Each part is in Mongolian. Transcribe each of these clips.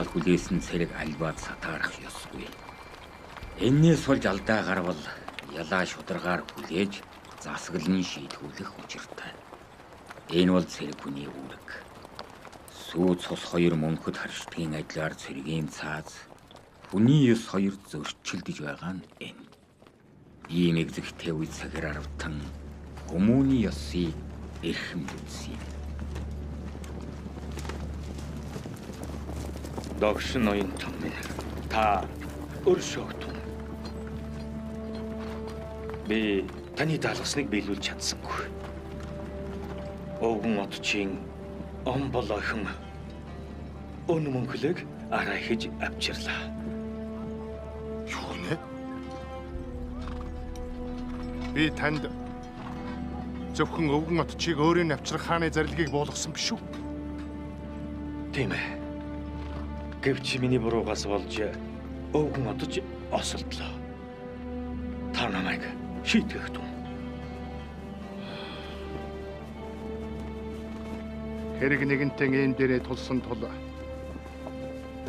хүлээсэн цэрэг альбаад сатаарах ёсгүй. Эннээс болж алдаа гарвал ялаа шударгаар хүлээж засаглан шийдвүүлэх учиртай. Энэ бол цэрэг хүний үүрэг. Сүү цус хоёр мөнхөд харшдгийн адилаар цэрэгийн цааз хүний ёс хоёр зөрчилдөж байгаа нь энэ. Ийм экзэгтэй үе цагаар автан хүмүүний ёсыг эрхэмлүүлсэн. Догш ноён том минь та өршөөгтөн. Би таны даалгасныг биелүүлж чадсангүй. Өвгөн отчийн он болохын өн мөнхлөг арай хийж авчирлаа. Юу нэ? Би танд зөвхөн өвгөн отчийг өөрийн авчрах хааны зарилгийг буулгасан биш үү? Тийм ээ. Гэвч миний буруугаас болж өвгөн отч осолдлоо. Та намайг шийтгэх тун. Хэрэг нэгэнтэн ийм дээрээ тулсан тул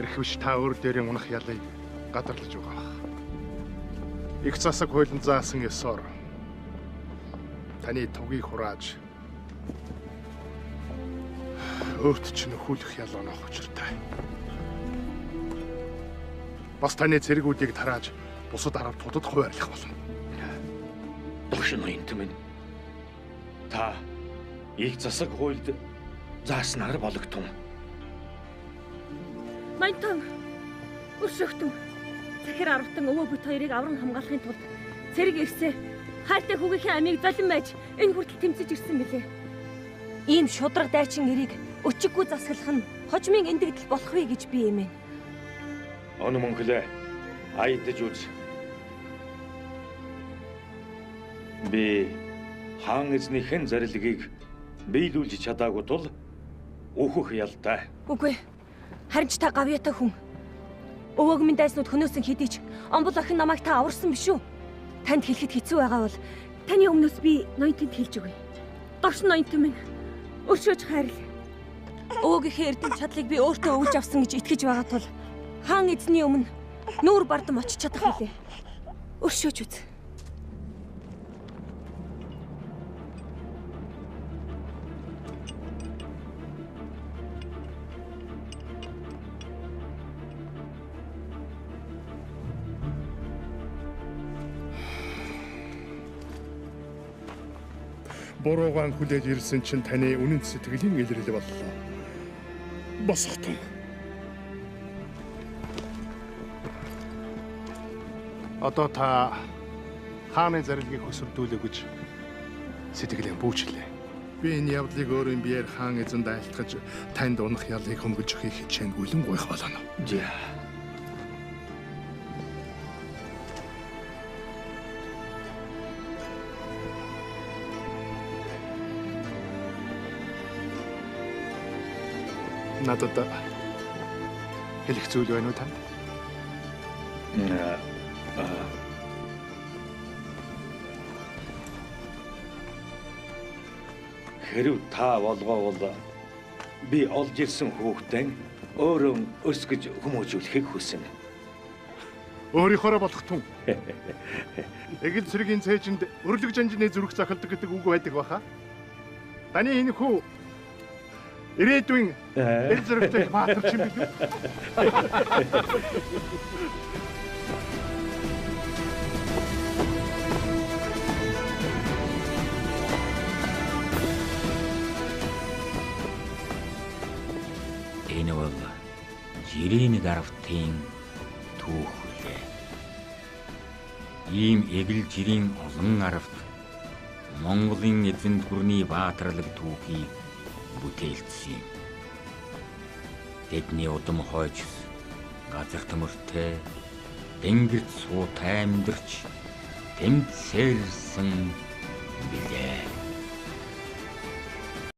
эрхвш та өөр дээрээ унах ялыг гадарлаж байгаа. Их засаг хуулийн заасан ёсоор таны тугийг хурааж өөрт ч нөхүүлэх ял онох учиртай. Бас таны цэргүүдийг тарааж бусад арав тутад хуваарлах болно. Догш ноён том минь та их засаг хуульд зааснаар болготун. Ноён өршөөгтөн. Захир аравтан өвөө бүт хоёрыг авран хамгаалахын тулд цэрэг ирсээ хайртай хүүгийнхээ амийг золин байж энэ хүртэл тэмцэж ирсэн билээ. Ийм шудраг дайчин нэрийг өчиггүй засаглах нь хожмын эндэгдэл болох вэ гэж би эмээн. Он мөнхлөө айдаж үз. Би хаан эзнийхэн зарилгийг биелүүлж чадаагүй тул өөхөх ялтай. Үгүй. Харин ч та гавьяатай хүн. Өвөөг минь дайснууд хөнөөсөн хэдий ч омбол охин намайг та аварсан биш үү? Танд хэлэхэд хэцүү байгаа бол таны өмнөөс би ноёнтод хэлж өгье. Догш ноёнтон минь өршөөж хайрл. Өвөөгийнхээ эрдэм чадлыг би өөртөө өвлж авсан гэж итгэж байгаа тул хаан эзний өмнө нүүр бардам очиж чадах билээ. Өршөөж үз. Буруугаан хүлээж ирсэн чинь таны үнэн сэтгэлийн илрэл боллоо. Босготон. Одоо та хааны зарилгийг хөсөрдүүлээ гэж сэтгэлээ бүүчлээ. Би энэ явдлыг өөрийн биеэр хаан эзэнд айлтгаж танд унах ялыг хөнгөж өгөхийг хичээнгүй лэн гойх болно. Надад хэлэх зүйл байна уу танд? Хэрв та болгоовол би олж ирсэн хүүхдэн өөрөө өсгөж хүмүүжүүлэхийг хүснэ. Өөрийнхөө болох тун. Эгэл цэргийн цээжинд өрлөг жанжны зүрх захалдаг гэдэг үг байдаг баха. Таны энэ хүү ирээдүйн эл зэрэгтэй баатарч юм билүү? Энэ бол жирийн гарвтын түүх үлээ. Ийм эгэл жирийн олон арвт Монголын эзэнт гүрний баатарлаг түүхийг бүтээлцсэн. Тэдний удам хойч газар төмөртэй тэнгэрт суутай амьдарч тэмцээрсэн билээ.